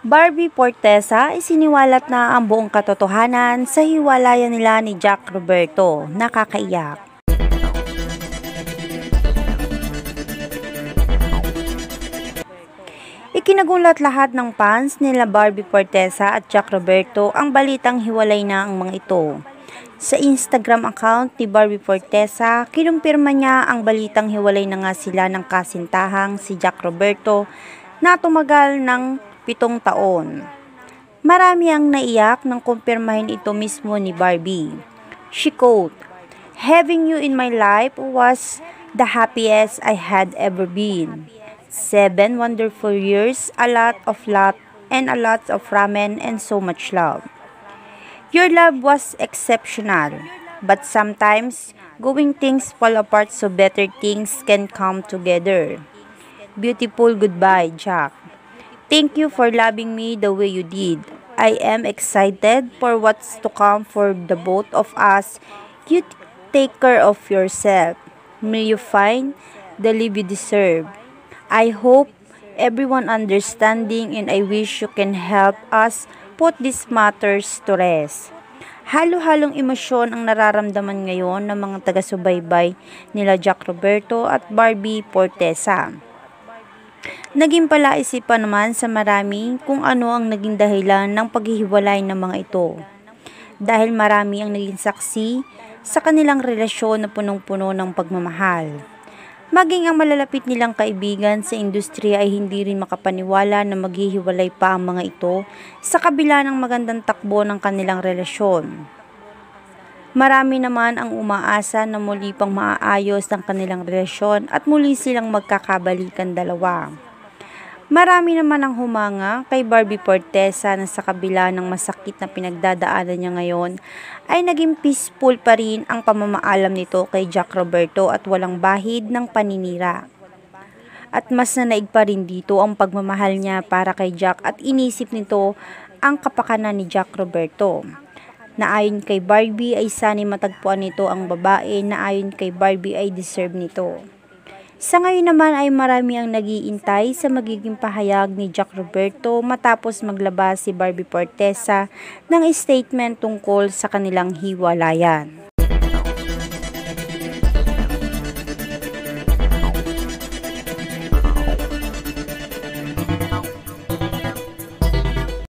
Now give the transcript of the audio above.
Barbie Fortesa isiniwalat na ang buong katotohanan sa hiwalayan nila ni Jack Roberto. Nakakaiyak. Ikinagulat lahat ng fans nila Barbie Fortesa at Jack Roberto ang balitang hiwalay na ang mga ito. Sa Instagram account ni Barbie Fortesa, kinumpirma niya ang balitang hiwalay na nga sila ng kasintahang si Jack Roberto na tumagal ng 7 taon. Marami ang naiyak nang kumpirmahin ito mismo ni Barbie. She quote, "Having you in my life was the happiest I had ever been. 7 wonderful years, a lot of ramen and so much love. Your love was exceptional, but sometimes going things fall apart so better things can come together. Beautiful goodbye, Jack. Thank you for loving me the way you did. I am excited for what's to come for the both of us. You take care of yourself. May you find the love you deserve. I hope everyone understanding and I wish you can help us put these matters to rest." Halo-halong emosyon ang nararamdaman ngayon ng mga taga-subaybay nila Jack Roberto at Barbie Fortesa. Naging palaisipan naman sa marami kung ano ang naging dahilan ng paghihiwalay ng mga ito. Dahil marami ang naging saksi sa kanilang relasyon na punong-puno ng pagmamahal. Maging ang malalapit nilang kaibigan sa industriya ay hindi rin makapaniwala na maghihiwalay pa ang mga ito sa kabila ng magandang takbo ng kanilang relasyon. Marami naman ang umaasa na muli pang maaayos ang kanilang relasyon at muli silang magkakabalikan dalawa. Marami naman ang humanga kay Barbie Fortesa na sa kabila ng masakit na pinagdadaanan niya ngayon ay naging peaceful pa rin ang pamamaalam nito kay Jack Roberto at walang bahid ng paninira. At mas nanaig pa rin dito ang pagmamahal niya para kay Jack at inisip nito ang kapakanan ni Jack Roberto. Na ayon kay Barbie ay sana'y matagpuan nito ang babae na ayon kay Barbie ay deserve nito. Sa ngayon naman ay marami ang nag-iintay sa magiging pahayag ni Jack Roberto matapos maglabas si Barbie Fortesa ng statement tungkol sa kanilang hiwalayan.